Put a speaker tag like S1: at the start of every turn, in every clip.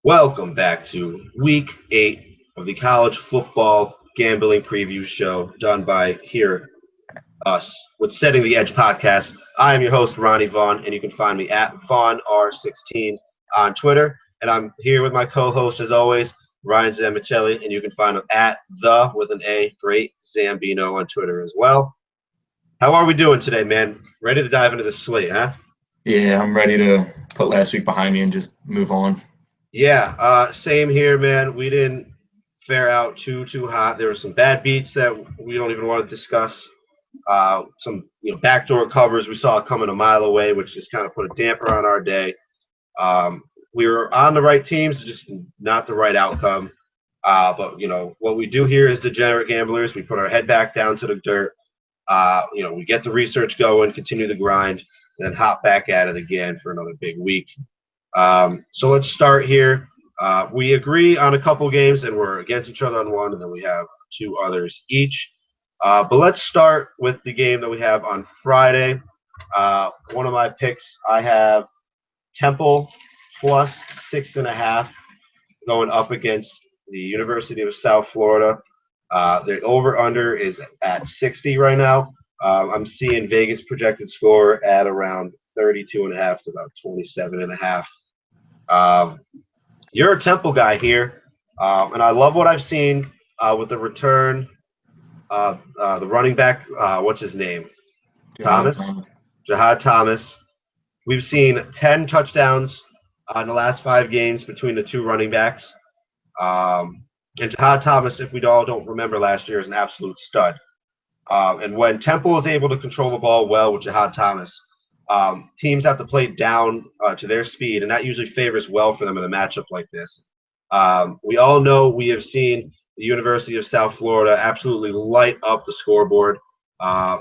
S1: Welcome back to week 8 of the college football gambling preview show done by us with Setting the Edge podcast. I am your host, Ronnie Vaughn, and you can find me at VaughnR16 on Twitter. And I'm here with my co-host, as always, Ryan Zamicelli, and you can find him at the with an A, Great Zambino on Twitter as well. How are we doing today, man? Ready to dive into the slate, huh?
S2: Yeah, I'm ready to put last week behind me and just move on.
S1: Yeah, same here, man. We didn't fare out too hot. There were some bad beats that we don't even want to discuss. Some backdoor covers we saw coming a mile away, which just kind of put a damper on our day. We were on the right teams, just not the right outcome. But what we do here is degenerate gamblers. We put our head back down to the dirt. We get the research going, continue the grind, and then hop back at it again for another big week. So let's start here. We agree on a couple games, and we're against each other on one, and then we have two others each. But let's start with the game that we have on Friday. One of my picks, I have Temple plus 6.5 going up against the University of South Florida. The over-under is at 60 right now. I'm seeing Vegas projected score at around 32.5 to about 27.5. You're a Temple guy here, and I love what I've seen with the return of the running back. What's his name? Jahad Thomas. We've seen 10 touchdowns in the last 5 games between the two running backs. And Jahad Thomas, if we all don't remember last year, is an absolute stud. And when Temple is able to control the ball well with Jahad Thomas, teams have to play down to their speed, and that usually favors well for them in a matchup like this. We all know we have seen the University of South Florida absolutely light up the scoreboard.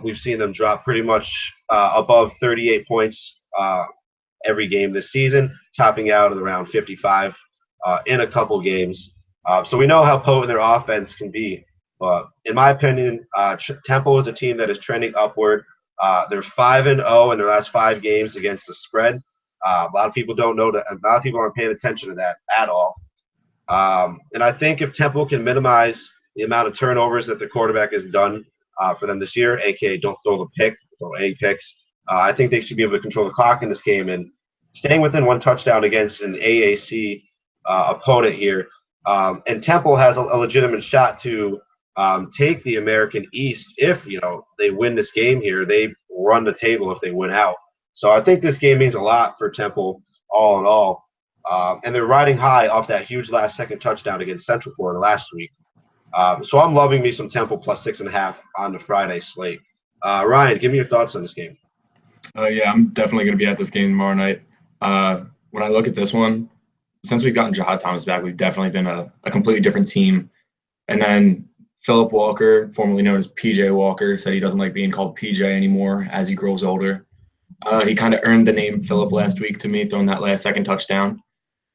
S1: We've seen them drop pretty much above 38 points every game this season, topping out at around 55 in a couple games. So we know how potent their offense can be. But in my opinion, Temple is a team that is trending upward. They're 5-0 in their last 5 games against the spread. A lot of people don't know that. A lot of people aren't paying attention to that at all. And I think if Temple can minimize the amount of turnovers that the quarterback has done for them this year, aka don't throw the pick, throw any picks, I think they should be able to control the clock in this game. And staying within 1 touchdown against an AAC opponent here, and Temple has a legitimate shot to take the American East if they win this game here. They run the table if they win out. So I think this game means a lot for Temple all in all. And they're riding high off that huge last-second touchdown against Central Florida last week. So I'm loving me some Temple plus 6.5 on the Friday slate. Ryan, give me your thoughts on this game.
S2: Yeah, I'm definitely going to be at this game tomorrow night. When I look at this one, since we've gotten Jahad Thomas back, we've definitely been a completely different team. And then Philip Walker, formerly known as PJ Walker, said he doesn't like being called PJ anymore as he grows older. He kind of earned the name Philip last week to me, throwing that last-second touchdown.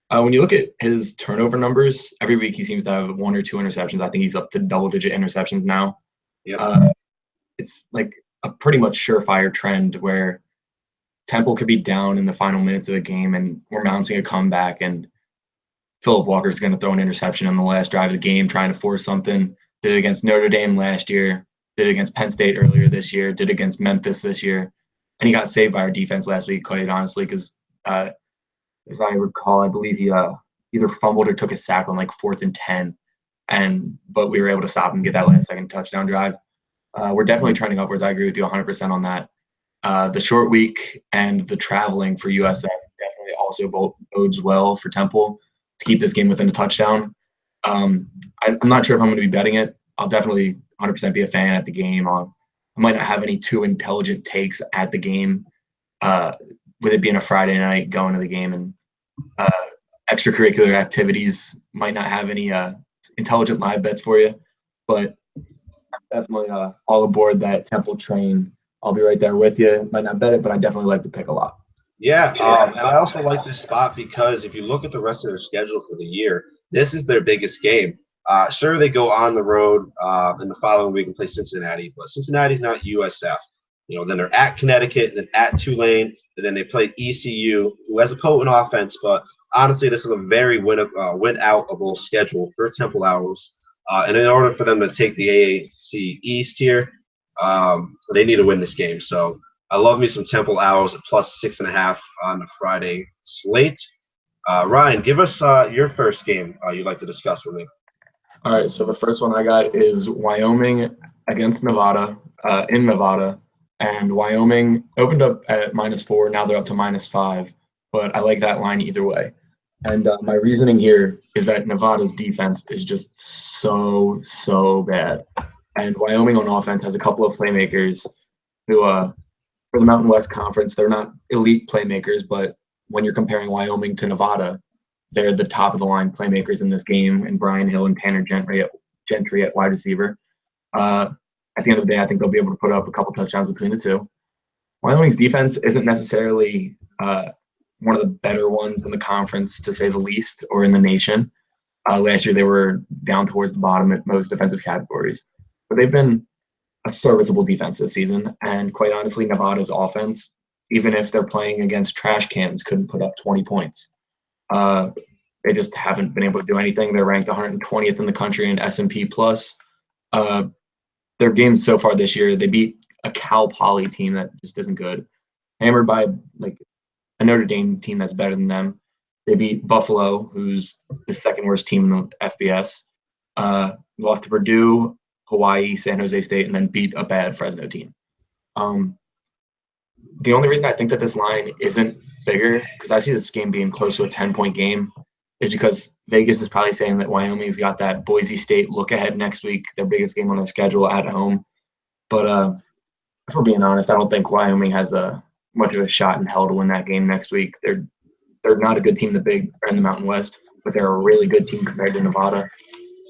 S2: When you look at his turnover numbers, every week he seems to have 1 or 2 interceptions. I think he's up to double-digit interceptions now.
S1: Yep.
S2: It's like a pretty much surefire trend where Temple could be down in the final minutes of the game and we're mounting a comeback, and Philip Walker's going to throw an interception on the last drive of the game, trying to force something. Did it against Notre Dame last year, did it against Penn State earlier this year, did it against Memphis this year. And he got saved by our defense last week, quite honestly, because as I recall, I believe he either fumbled or took a sack on like 4th and 10. But we were able to stop him and get that last-second touchdown drive. We're definitely trending upwards. I agree with you 100% on that. The short week and the traveling for USF definitely also bodes well for Temple to keep this game within a touchdown. I'm not sure if I'm going to be betting it. I'll definitely 100% be a fan at the game. I might not have any too intelligent takes at the game, with it being a Friday night going to the game, and extracurricular activities might not have any intelligent live bets for you. But definitely all aboard that Temple train. I'll be right there with you. Might not bet it, but I definitely like the pick a lot.
S1: Yeah, and I also like this spot because if you look at the rest of their schedule for the year, this is their biggest game. Sure, they go on the road in the following week and play Cincinnati, but Cincinnati's not USF. Then they're at Connecticut, and then at Tulane, and then they play ECU, who has a potent offense, but honestly, this is a very win-outable schedule for Temple Owls. And in order for them to take the AAC East here, they need to win this game. So I love me some Temple Owls at plus 6.5 on the Friday slate. Ryan, give us your first game you'd like to discuss with me.
S2: All right, so the first one I got is Wyoming against Nevada in Nevada. And Wyoming opened up at -4. Now they're up to -5. But I like that line either way. And my reasoning here is that Nevada's defense is just so bad. And Wyoming on offense has a couple of playmakers who, for the Mountain West Conference, they're not elite playmakers, but when you're comparing Wyoming to Nevada, they're the top of the line playmakers in this game, and Brian Hill and Tanner Gentry at wide receiver. At the end of the day, I think they'll be able to put up a couple touchdowns between the two. Wyoming's defense isn't necessarily one of the better ones in the conference, to say the least, or in the nation. Last year, they were down towards the bottom at most defensive categories. But they've been a serviceable defense this season, and quite honestly, Nevada's offense, even if they're playing against trash cans, couldn't put up 20 points. They just haven't been able to do anything. They're ranked 120th in the country in S&P Plus. Their games so far this year, they beat a Cal Poly team that just isn't good, hammered by like a Notre Dame team that's better than them. They beat Buffalo, who's the second worst team in the FBS. Lost to Purdue, Hawaii, San Jose State, and then beat a bad Fresno team. The only reason I think that this line isn't bigger, because I see this game being close to a 10-point game, is because Vegas is probably saying that Wyoming's got that Boise State look ahead next week, their biggest game on their schedule at home. But if we're being honest, I don't think Wyoming has much of a shot in hell to win that game next week. They're not a good team in the Mountain West, but they're a really good team compared to Nevada.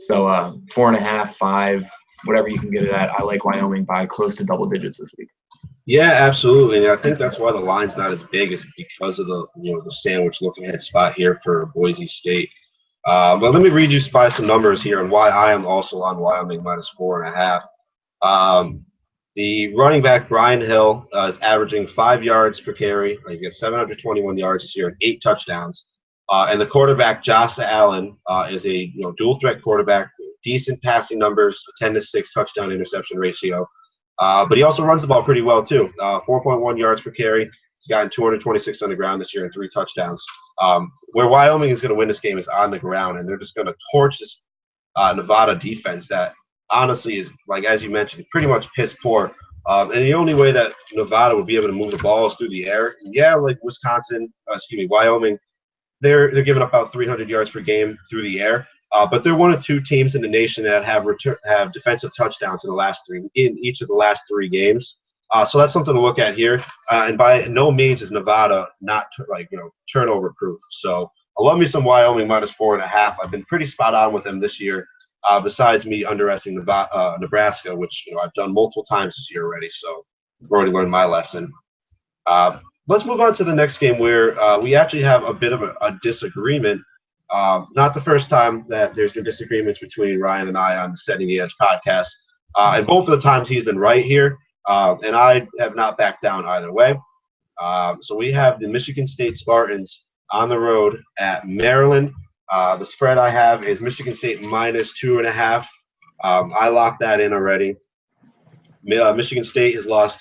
S2: So 4.5, 5, whatever you can get it at. I like Wyoming by close to double digits this week.
S1: Yeah, absolutely. And I think that's why the line's not as big, is because of the sandwich look ahead spot here for Boise State. But let me read you by some numbers here and why I am also on Wyoming -4.5. The running back Brian Hill is averaging 5 yards per carry. He's got 721 yards this year and 8 touchdowns. And the quarterback Josh Allen is a dual threat quarterback, decent passing numbers, 10-6 touchdown interception ratio. But he also runs the ball pretty well, too. 4.1 yards per carry. He's gotten 226 on the ground this year and 3 touchdowns. Where Wyoming is going to win this game is on the ground, and they're just going to torch this Nevada defense that honestly is, like as you mentioned, pretty much piss poor. And the only way that Nevada would be able to move the ball is through the air. Yeah, like Wyoming, they're giving up about 300 yards per game through the air. But they're one of 2 teams in the nation that have defensive touchdowns in each of the last 3 games. So that's something to look at here. And by no means is Nevada not turnover proof. So I love me some Wyoming -4.5. I've been pretty spot on with them this year. Besides me underestimating Nebraska, which I've done multiple times this year already. So I've already learned my lesson. Let's move on to the next game where we actually have a bit of a disagreement. Not the first time that there's been disagreements between Ryan and I on the Setting the Edge podcast. And both of the times he's been right here. And I have not backed down either way. So we have the Michigan State Spartans on the road at Maryland. The spread I have is Michigan State -2.5. I locked that in already. Michigan State has lost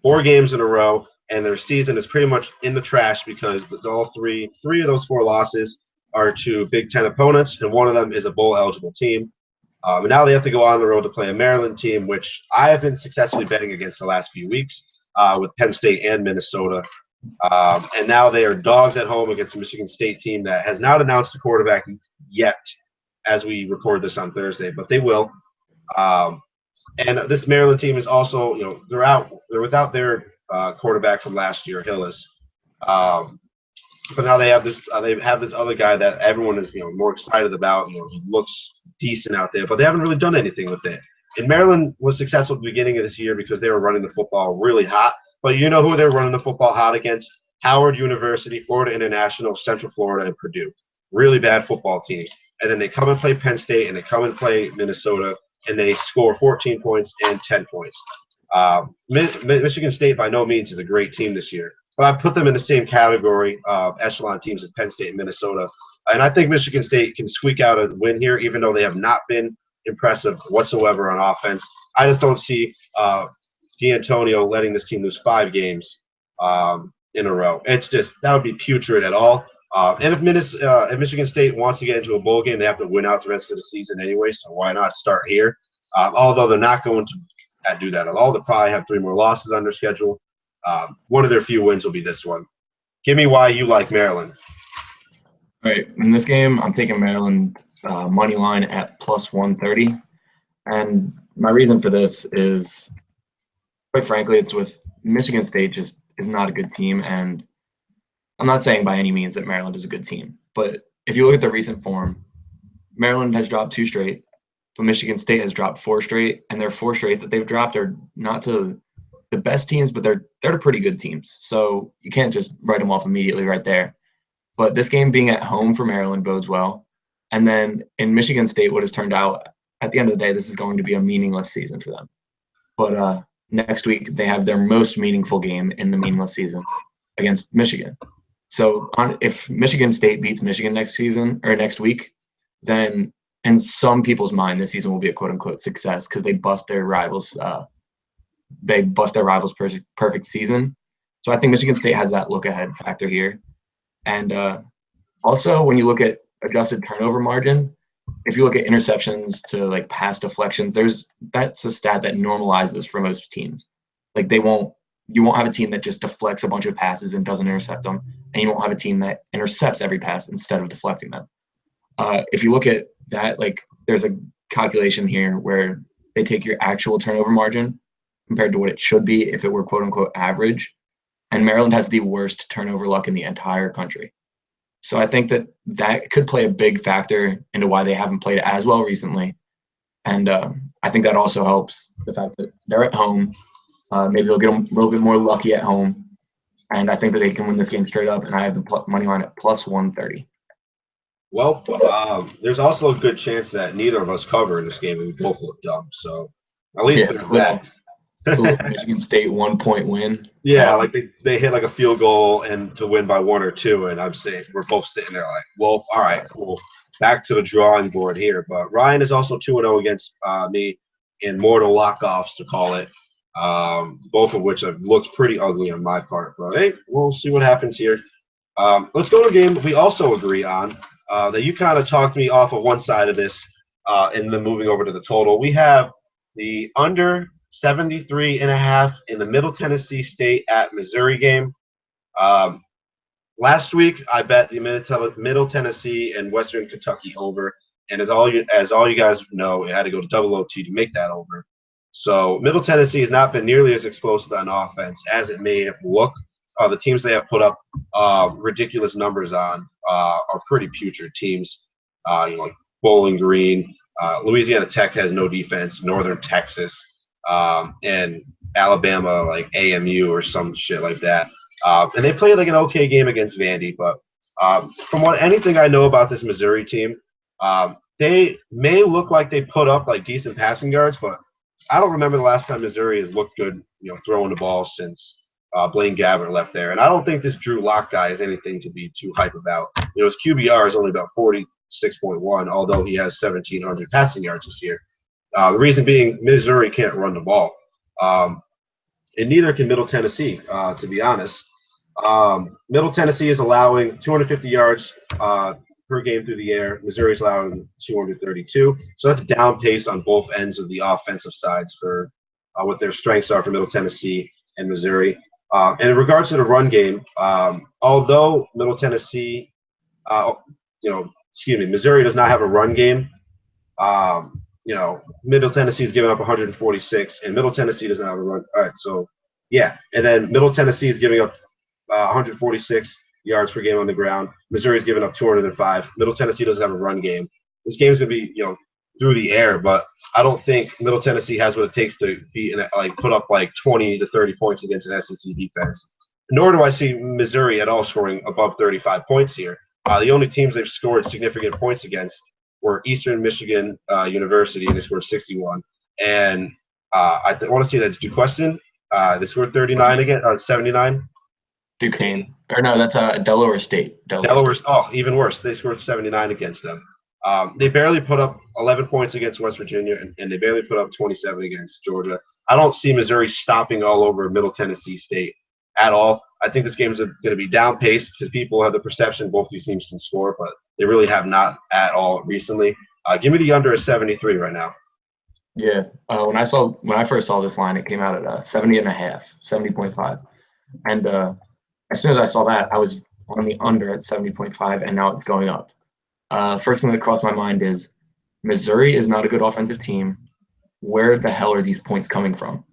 S1: 4 games in a row, and their season is pretty much in the trash because all three of those 4 losses are to Big Ten opponents, and one of them is a bowl-eligible team. And now they have to go on the road to play a Maryland team, which I have been successfully betting against the last few weeks with Penn State and Minnesota. And now they are dogs at home against a Michigan State team that has not announced a quarterback yet as we record this on Thursday, but they will. And this Maryland team is also, they're without their quarterback from last year, Hillis. But now they have this other guy that everyone is more excited about. He looks decent out there, but they haven't really done anything with it. And Maryland was successful at the beginning of this year because they were running the football really hot. But you know who they're running the football hot against? Howard University, Florida International, Central Florida, and Purdue. Really bad football teams. And then they come and play Penn State, and they come and play Minnesota, and they score 14 points and 10 points. Michigan State by no means is a great team this year. but I put them in the same category of echelon teams as Penn State and Minnesota. And I think Michigan State can squeak out a win here, even though they have not been impressive whatsoever on offense. I just don't see D'Antonio letting this team lose 5 games in a row. It's just that would be putrid at all. And if Michigan State wants to get into a bowl game, they have to win out the rest of the season anyway. So why not start here? Although they're not going to do that at all. They'll probably have 3 more losses on their schedule. One of their few wins will be this one. Give me why you like Maryland.
S2: All right, in this game, I'm taking Maryland money line at plus 130. And my reason for this is, quite frankly, it's with Michigan State just is not a good team. And I'm not saying by any means that Maryland is a good team. But if you look at the recent form, Maryland has dropped 2 straight, but Michigan State has dropped 4 straight. And their 4 straight that they've dropped are not to the best teams, but they're to pretty good teams. So you can't just write them off immediately right there. But this game being at home for Maryland bodes well. And then in Michigan State, what has turned out, at the end of the day, this is going to be a meaningless season for them. But next week, they have their most meaningful game in the meaningless season against Michigan. So if Michigan State beats Michigan next week, then in some people's mind, this season will be a quote-unquote success because they bust their rivals' perfect season. So I think Michigan State has that look-ahead factor here. And also, when you look at adjusted turnover margin, if you look at interceptions to like pass deflections, that's a stat that normalizes for most teams. Like you won't have a team that just deflects a bunch of passes and doesn't intercept them, and you won't have a team that intercepts every pass instead of deflecting them. If you look at that, like there's a calculation here where they take your actual turnover margin compared to what it should be if it were quote unquote average. And Maryland has the worst turnover luck in the entire country. So I think that could play a big factor into why they haven't played as well recently. And I think that also helps the fact that they're at home. Maybe they'll get a little bit more lucky at home. And I think that they can win this game straight up. And I have the money line at plus 130.
S1: Well, there's also a good chance that neither of us cover in this game and we both look dumb. So at least there's that.
S2: Michigan State 1-point win.
S1: Yeah, like they hit like a field goal and to win by 1 or 2, and we're both sitting there like, well, all right, cool. Back to the drawing board here. But Ryan is also 2-0 against me in mortal lockoffs, to call it. Both of which have looked pretty ugly on my part. But hey, we'll see what happens here. Let's go to a game we also agree on. That you kind of talked me off of one side of this, and then moving over to the total. We have the under 73.5 in the Middle Tennessee State at Missouri game. Last week I bet the Middle Tennessee and Western Kentucky over, and as all you guys know, it had to go to double OT to make that over. So Middle Tennessee has not been nearly as explosive on offense as it may have looked. The teams they have put up ridiculous numbers on are pretty putrid teams. Like Bowling Green, Louisiana Tech has no defense. Northern Texas, and Alabama, like AMU or some shit like that. And they played like an okay game against Vandy. But from anything I know about this Missouri team, they may look like they put up like decent passing yards, but I don't remember the last time Missouri has looked good, throwing the ball since Blaine Gabbert left there. And I don't think this Drew Lock guy is anything to be too hype about. His QBR is only about 46.1, although he has 1,700 passing yards this year. The reason being Missouri can't run the ball. And neither can Middle Tennessee, to be honest. Middle Tennessee is allowing 250 yards per game through the air. Missouri is allowing 232. So that's a down pace on both ends of the offensive sides for what their strengths are for Middle Tennessee and Missouri. And in regards to the run game, although Middle Tennessee, Missouri does not have a run game. Middle Tennessee is giving up 146, and Middle Tennessee doesn't have a run. All right, so yeah, and then Middle Tennessee is giving up 146 yards per game on the ground. Missouri is giving up 205. Middle Tennessee doesn't have a run game. This game is going to be, through the air, but I don't think Middle Tennessee has what it takes to put up like 20 to 30 points against an SEC defense. Nor do I see Missouri at all scoring above 35 points here. The only teams they've scored significant points against were Eastern Michigan University, and they scored 61. And I want to say that's Duquesne. They scored 39 again, 79.
S2: Duquesne. Or no, that's Delaware State. Delaware State.
S1: Delaware's, oh, even worse. They scored 79 against them. They barely put up 11 points against West Virginia, and they barely put up 27 against Georgia. I don't see Missouri stomping all over Middle Tennessee State at all. I think this game is going to be down paced because people have the perception both these teams can score, but they really have not at all recently. Give me the under at 73 right now.
S2: Yeah. When I first saw this line, it came out at 70 and a half, 70.5. And as soon as I saw that, I was on the under at 70.5, and now it's going up. First thing that crossed my mind is Missouri is not a good offensive team. Where the hell are these points coming from?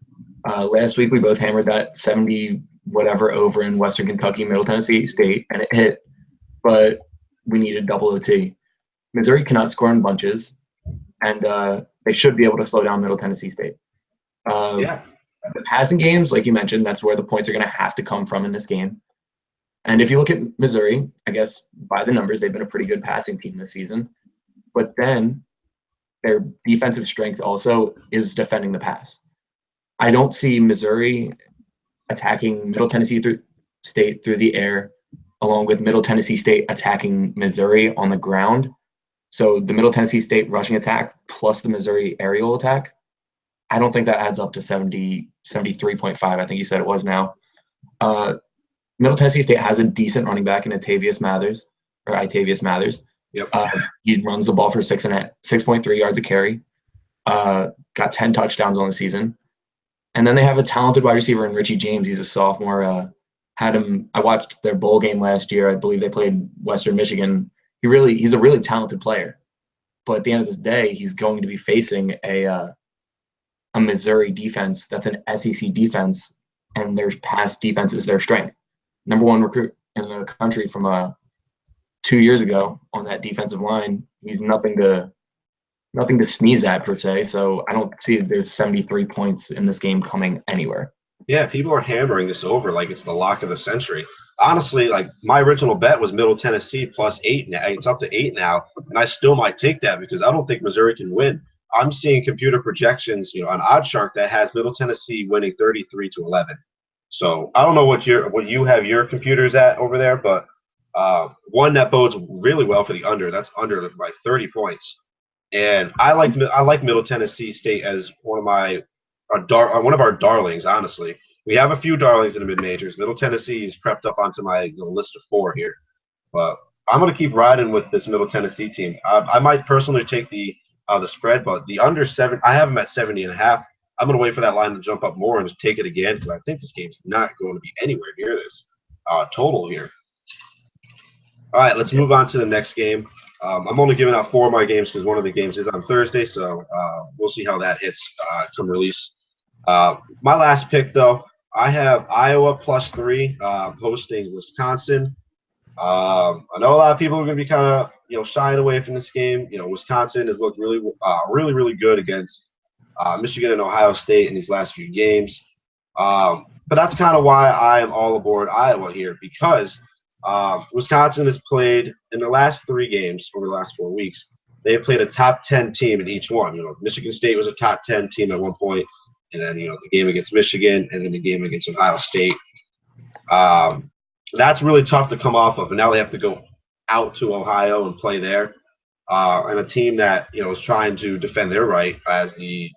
S2: Last week, we both hammered that 70 whatever over in Western Kentucky, Middle Tennessee State, and it hit, but we needed double OT. Missouri cannot score in bunches, and they should be able to slow down Middle Tennessee State.
S1: Yeah.
S2: The passing games, like you mentioned, that's where the points are going to have to come from in this game. And if you look at Missouri, I guess by the numbers, they've been a pretty good passing team this season. But then their defensive strength also is defending the pass. I don't see Missouri attacking Middle Tennessee State through the air, along with Middle Tennessee State attacking Missouri on the ground. So the Middle Tennessee State rushing attack plus the Missouri aerial attack, I don't think that adds up to 73.5. I think you said it was now. Middle Tennessee State has a decent running back in Itavius Mathers.
S1: Yep.
S2: He runs the ball for 6.3 yards a carry. Got 10 touchdowns on the season. And then they have a talented wide receiver in Richie James. He's a sophomore. I watched their bowl game last year. I believe they played Western Michigan. He's a really talented player. But at the end of this day, he's going to be facing a Missouri defense that's an SEC defense, and their pass defense is their strength. Number one recruit in the country from 2 years ago on that defensive line. He's nothing to sneeze at per se. So I don't see there's 73 points in this game coming anywhere.
S1: Yeah, people are hammering this over like it's the lock of the century. Honestly, like my original bet was Middle Tennessee plus 8 now. It's up to 8 now, and I still might take that because I don't think Missouri can win. I'm seeing computer projections, on OddsShark that has Middle Tennessee winning 33-11. So I don't know what you have your computers at over there, but one that bodes really well for the under. That's under by 30 points, and I like Middle Tennessee State as one of our darlings. Honestly, we have a few darlings in the mid majors. Middle Tennessee is prepped up onto my list of 4 here, but I'm going to keep riding with this Middle Tennessee team. I might personally take the spread, but the under 7, I have them at 70.5. I'm going to wait for that line to jump up more and just take it again because I think this game's not going to be anywhere near this total here. All right, let's move on to the next game. I'm only giving out 4 of my games because one of the games is on Thursday, so we'll see how that hits come release. My last pick, though, I have Iowa plus 3 hosting Wisconsin. I know a lot of people are going to be kind of shying away from this game. Wisconsin has looked really, really good against Michigan and Ohio State in these last few games. But that's kind of why I am all aboard Iowa here because Wisconsin has played in the last 3 games over the last 4 weeks. They have played a top 10 team in each one. Michigan State was a top 10 team at one point, and then the game against Michigan, and then the game against Ohio State. That's really tough to come off of, and now they have to go out to Ohio and play there. And a team that is trying to defend their right as the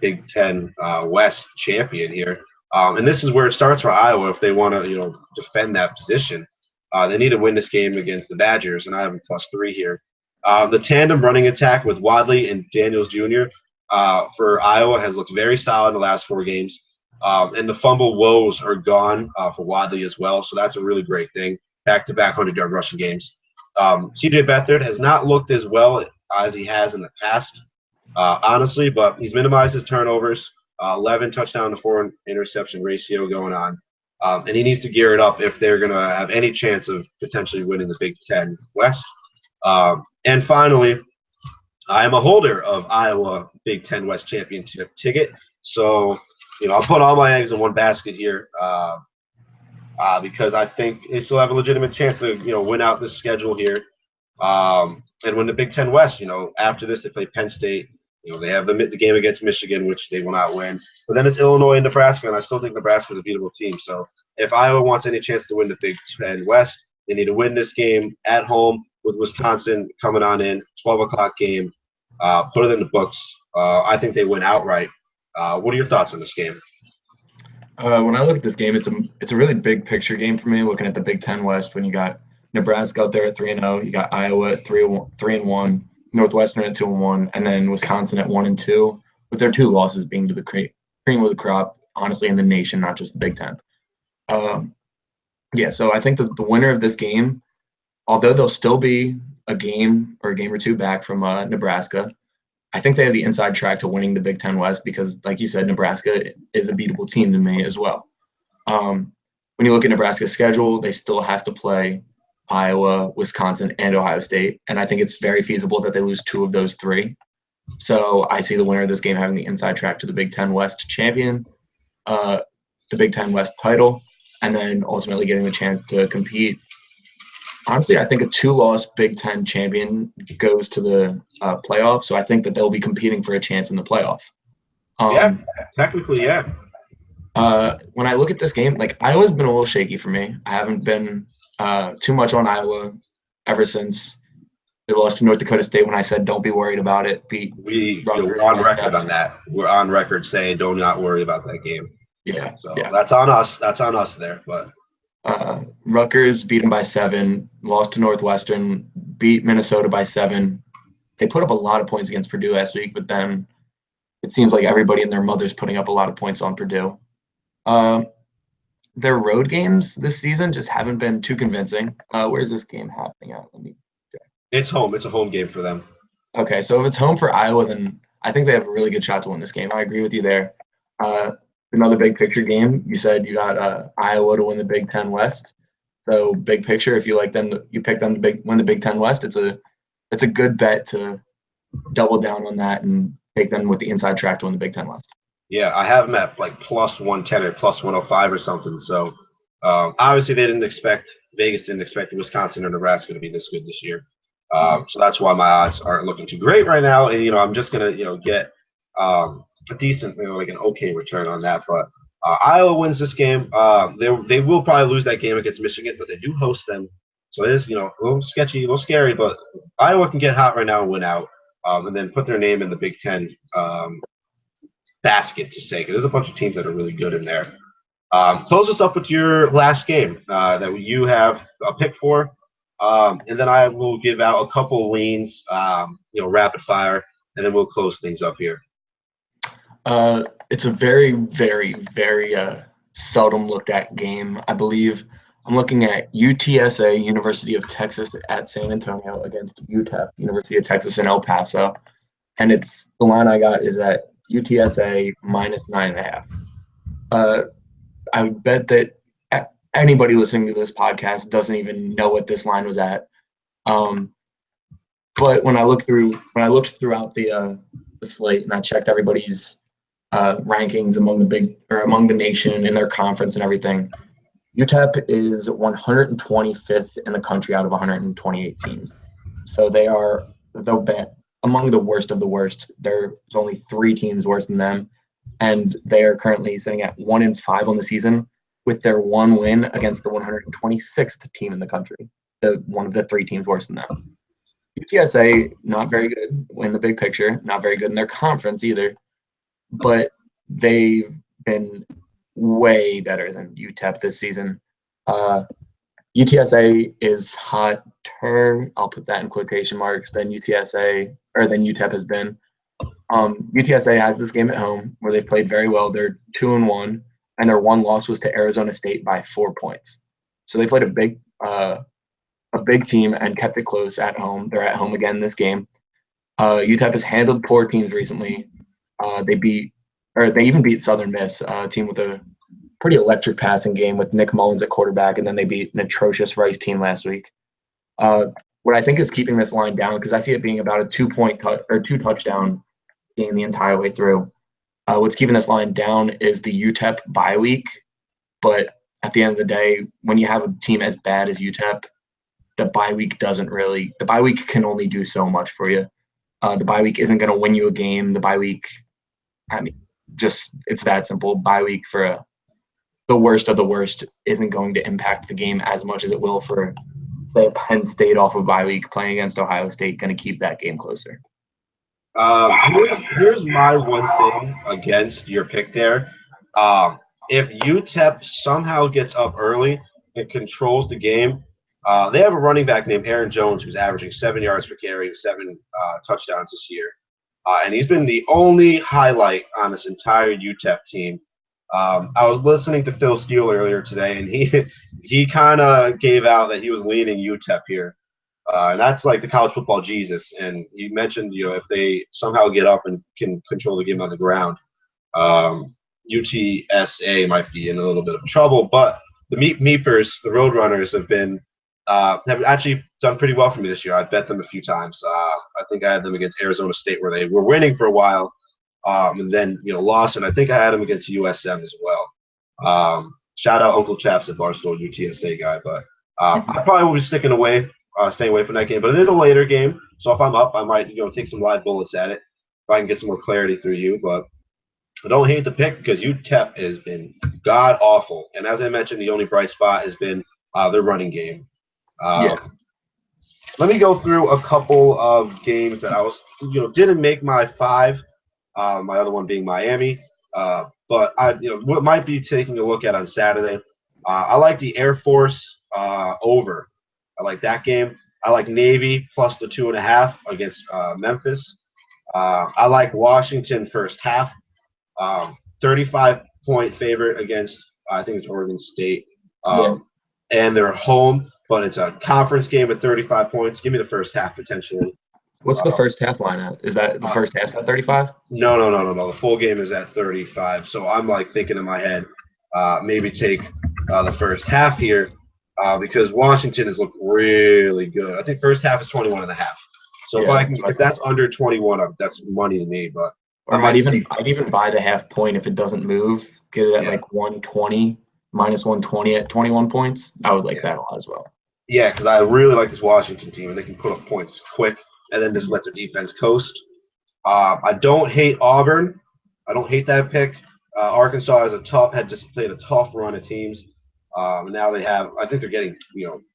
S1: Big Ten West champion here. And this is where it starts for Iowa if they want to defend that position. They need to win this game against the Badgers, and I have them plus 3 here. The tandem running attack with Wadley and Daniels Jr. For Iowa has looked very solid in the last 4 games. And the fumble woes are gone for Wadley as well, so that's a really great thing. Back-to-back 100-yard rushing games. C.J. Beathard has not looked as well as he has in the past, honestly, but he's minimized his turnovers, 11 touchdown to 4 interception ratio going on, and he needs to gear it up if they're going to have any chance of potentially winning the Big Ten West. And finally, I am a holder of Iowa Big Ten West Championship ticket, so I'll put all my eggs in one basket here because I think they still have a legitimate chance to win out this schedule here and win the Big Ten West. After this they play Penn State, They have the game against Michigan, which they will not win. But then it's Illinois and Nebraska, and I still think Nebraska is a beatable team. So if Iowa wants any chance to win the Big Ten West, they need to win this game at home with Wisconsin coming on in, 12 o'clock game. Put it in the books. I think they win outright. What are your thoughts on this game?
S2: When I look at this game, it's a really big picture game for me. Looking at the Big Ten West, when you got Nebraska out there at 3-0, you got Iowa at 3-1, Northwestern at 2-1, and then Wisconsin at 1-2, with their 2 losses being to the cream of the crop, honestly, in the nation, not just the Big Ten. So I think the winner of this game, although they'll still be a game or a 2 back from Nebraska, I think they have the inside track to winning the Big Ten West because, like you said, Nebraska is a beatable team to me as well. When you look at Nebraska's schedule, they still have to play Iowa, Wisconsin, and Ohio State, and I think it's very feasible that they lose 2 of those 3. So I see the winner of this game having the inside track to the Big Ten West champion, the Big Ten West title, and then ultimately getting the chance to compete. Honestly, I think a 2-loss Big Ten champion goes to the playoff, so I think that they'll be competing for a chance in the playoff.
S1: Technically, yeah.
S2: When I look at this game, Iowa's been a little shaky for me. I haven't been too much on Iowa ever since they lost to North Dakota State when I said don't be worried about it.
S1: We're on record on that. We're on record saying do not worry about that game.
S2: Yeah.
S1: So that's on us. That's on us there. But
S2: Rutgers beat them by 7, lost to Northwestern, beat Minnesota by 7. They put up a lot of points against Purdue last week, but then it seems like everybody and their mother's putting up a lot of points on Purdue. Their road games this season just haven't been too convincing. Where's this game happening at? Let me check.
S1: It's home. It's a home game for them.
S2: Okay, so if it's home for Iowa, then I think they have a really good shot to win this game. I agree with you there. Another big picture game. You said you got Iowa to win the Big Ten West. So big picture, if you like them, you pick them to win the Big Ten West. It's a good bet to double down on that and take them with the inside track to win the Big Ten West.
S1: Yeah, I have them at plus 110 or plus 105 or something. So obviously Vegas didn't expect Wisconsin or Nebraska to be this good this year. So that's why my odds aren't looking too great right now. And I'm just gonna get a decent, an okay return on that. But Iowa wins this game. They will probably lose that game against Michigan, but they do host them. So it is, a little sketchy, a little scary, but Iowa can get hot right now and win out, and then put their name in the Big Ten basket to say, because there's a bunch of teams that are really good in there. Close us up with your last game that you have a pick for, and then I will give out a couple leans, rapid fire, and then we'll close things up here.
S2: It's a very, very, very seldom looked at game. I believe I'm looking at UTSA, University of Texas at San Antonio against UTEP, University of Texas in El Paso. And the line I got is at UTSA minus 9.5. I would bet that anybody listening to this podcast doesn't even know what this line was at. But when I looked throughout the slate and I checked everybody's rankings among the nation in their conference and everything, UTEP is 125th in the country out of 128 teams. So they'll bet among the worst of the worst. There's only 3 teams worse than them, and they are currently sitting at 1-5 on the season with their 1 win against the 126th team in the country, one of the 3 teams worse than them. UTSA, not very good in the big picture, not very good in their conference either, but they've been way better than UTEP this season. UTSA is hotter, I'll put that in quotation marks, than UTEP has been. UTSA has this game at home where they've played very well. They're 2-1, and their 1 loss was to Arizona State by 4 points. So they played a big team and kept it close at home. They're at home again this game. UTEP has handled poor teams recently. They even beat Southern Miss, a team with a pretty electric passing game with Nick Mullins at quarterback, and then they beat an atrocious Rice team last week. What I think is keeping this line down, because I see it being about a 2-touchdown game the entire way through. What's keeping this line down is the UTEP bye week. But at the end of the day, when you have a team as bad as UTEP, the bye week can only do so much for you. The bye week isn't going to win you a game. The bye week, I mean, just it's that simple. Bye week for the worst of the worst isn't going to impact the game as much as it will for, say, Penn State off of bye week playing against Ohio State, going to keep that game closer.
S1: Here's my one thing against your pick there. If UTEP somehow gets up early and controls the game, they have a running back named Aaron Jones who's averaging 7 yards per carry and 7 touchdowns this year. And he's been the only highlight on this entire UTEP team. I was listening to Phil Steele earlier today, and he kind of gave out that he was leaning UTEP here. And that's like the college football Jesus. And you mentioned, if they somehow get up and can control the game on the ground, UTSA might be in a little bit of trouble. But the Meepers, the Roadrunners, have actually done pretty well for me this year. I bet them a few times. I think I had them against Arizona State where they were winning for a while, and then lost. And I think I had them against USM as well. Shout out Uncle Chaps at Barstool, UTSA guy. But I probably will be staying away from that game. But it is a later game, so if I'm up, I might take some live bullets at it if I can get some more clarity through you. But I don't hate the pick because UTEP has been god awful, and as I mentioned, the only bright spot has been their running game. Let me go through a couple of games that I was didn't make my 5. My other one being Miami, but I might be taking a look at on Saturday. I like the Air Force over. I like that game. I like Navy plus the 2.5 against Memphis. I like Washington first half. 35-point favorite against I think it's Oregon State. And they're home, but it's a conference game at 35 points. Give me the first half potentially.
S2: What's the first half line at? Is that the first half at 35?
S1: No. The full game is at 35. So I'm like thinking in my head, maybe take the first half here because Washington has looked really good. I think first half is 21.5. So if that's under 21, that's money to me. But
S2: I'd even buy the half point if it doesn't move. Get it at like 120, minus 120 at 21 points. I would like that a lot as well.
S1: Yeah, because I really like this Washington team, and they can put up points quick and then just let their defense coast. I don't hate Auburn. I don't hate that pick. Arkansas had just played a tough run of teams. Now they have, I think they're getting,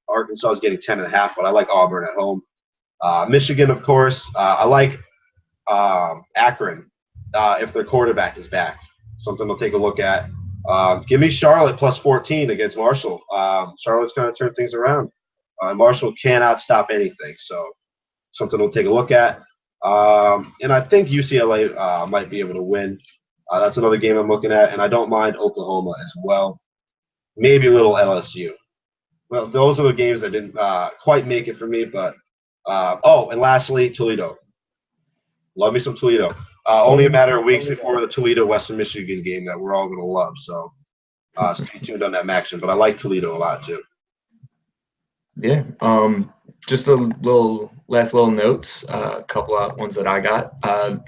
S1: Arkansas is getting 10.5, but I like Auburn at home. Michigan, of course. I like Akron if their quarterback is back. Something to take a look at. Give me Charlotte plus 14 against Marshall. Charlotte's going to turn things around. Marshall cannot stop anything, so something to take a look at. And I think UCLA might be able to win. That's another game I'm looking at, and I don't mind Oklahoma as well. Maybe a little LSU. Well, those are the games that didn't quite make it for me, but and lastly, Toledo. Love me some Toledo. Only a matter of weeks before the Toledo-Western Michigan game that we're all going to love. So stay tuned on that action. But I like Toledo a lot too.
S2: Yeah. Just a last little notes, a couple of ones that I got.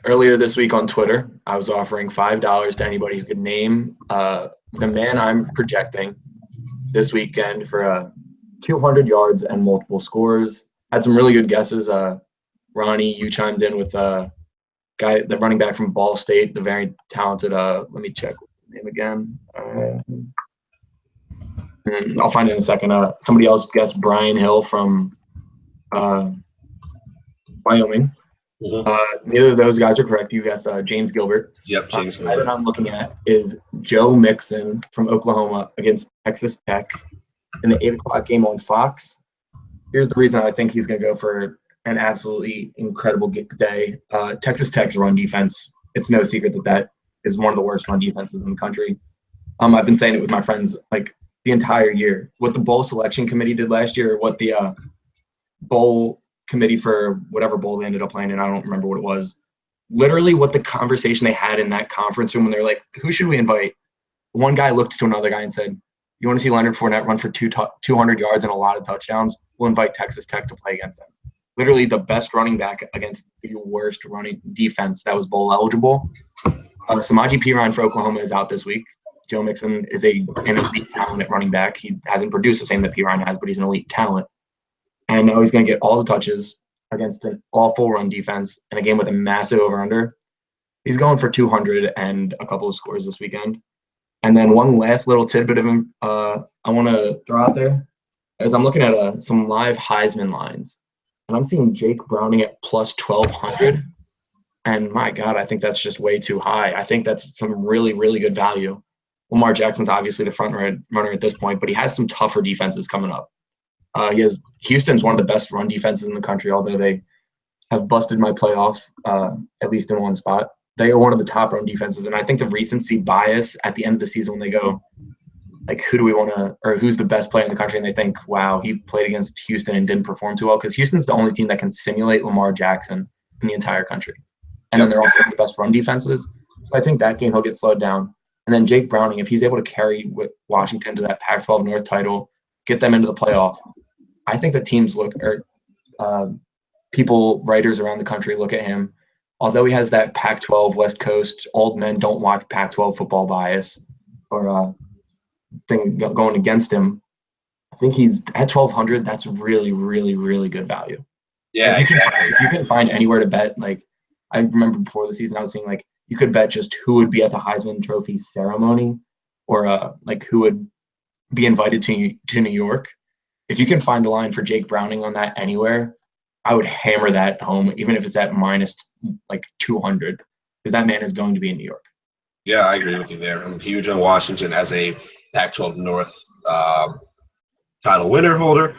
S2: Earlier this week on Twitter, I was offering $5 to anybody who could name the man I'm projecting this weekend for 200 yards and multiple scores. Had some really good guesses. Ronnie, you chimed in with the running back from Ball State, the very talented. Let me check his name again. I'll find it in a second. Somebody else gets Brian Hill from Wyoming. Mm-hmm. Neither of those guys are correct. You got James Gilbert.
S1: Yep, James Gilbert.
S2: The guy that I'm looking at is Joe Mixon from Oklahoma against Texas Tech in the 8 o'clock game on Fox. Here's the reason I think he's going to go for an absolutely incredible day. Texas Tech's run defense, it's no secret that is one of the worst run defenses in the country. I've been saying it with my friends like the entire year. What the bowl selection committee did last year, or what the bowl committee for whatever bowl they ended up playing in, I don't remember what it was. Literally what the conversation they had in that conference room when they're like, who should we invite? One guy looked to another guy and said, you want to see Leonard Fournette run for 200 yards and a lot of touchdowns? We'll invite Texas Tech to play against them. Literally the best running back against the worst running defense that was bowl eligible. Samaje Perine for Oklahoma is out this week. Joe Mixon is an elite talent at running back. He hasn't produced the same that Perine has, but he's an elite talent. And now he's going to get all the touches. against an awful run defense in a game with a massive over-under. He's going for 200 and a couple of scores this weekend. And then one last little tidbit of him I want to throw out there is I'm looking at some live Heisman lines, and I'm seeing Jake Browning at plus 1,200. And my God, I think that's just way too high. I think that's some really, really good value. Lamar Jackson's obviously the front runner at this point, but he has some tougher defenses coming up. Houston's one of the best run defenses in the country, although they have busted my playoff, at least in one spot. They are one of the top run defenses, and I think the recency bias at the end of the season when they go, like, who do we want to, or who's the best player in the country, and they think, wow, he played against Houston and didn't perform too well, because Houston's the only team that can simulate Lamar Jackson in the entire country. And then they're also one of the best run defenses. So I think that game he'll get slowed down. And then Jake Browning, if he's able to carry with Washington to that Pac-12 North title, get them into the playoff, I think that teams look, or writers around the country look at him. Although he has that Pac-12 West Coast old men don't watch Pac-12 football bias or thing going against him, I think he's at 1,200. That's really, really, really good value.
S1: Yeah,
S2: if you can find anywhere to bet, like I remember before the season, I was seeing like you could bet just who would be at the Heisman Trophy ceremony, or like who would be invited to New York. If you can find a line for Jake Browning on that anywhere, I would hammer that home, even if it's at minus like 200, because that man is going to be in New York.
S1: Yeah, I agree with you there. I'm huge on Washington as a Pac-12 North title winner holder.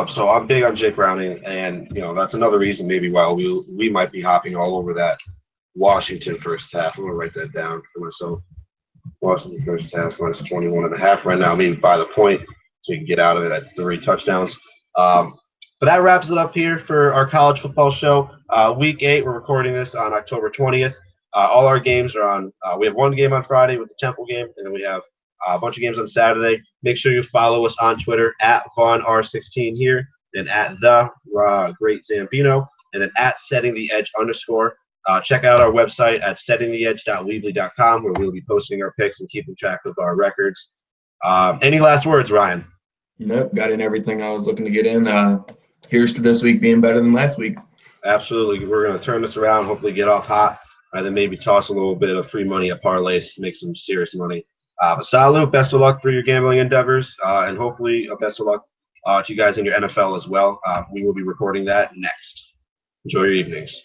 S1: So I'm big on Jake Browning, and that's another reason maybe why we might be hopping all over that Washington first half. I'm gonna write that down for myself. Washington first half minus 21.5 right now. I mean, by the point, so you can get out of it. That's 3 touchdowns. But that wraps it up here for our college football show. Week 8, we're recording this on October 20th. All our games are on. We have one game on Friday with the Temple game, and then we have a bunch of games on Saturday. Make sure you follow us on Twitter at VaughnR16 here, then at the Great Zampino, and then at SettingTheEdge _. Check out our website at settingtheedge.weebly.com, where we'll be posting our picks and keeping track of our records. Any last words, Ryan?
S2: Nope, got in everything I was looking to get in. Here's to this week being better than last week.
S1: Absolutely. We're going to turn this around, hopefully get off hot, and then maybe toss a little bit of free money at parlays to make some serious money. But Salu, best of luck for your gambling endeavors, and hopefully best of luck to you guys in your NFL as well. We will be recording that next. Enjoy your evenings.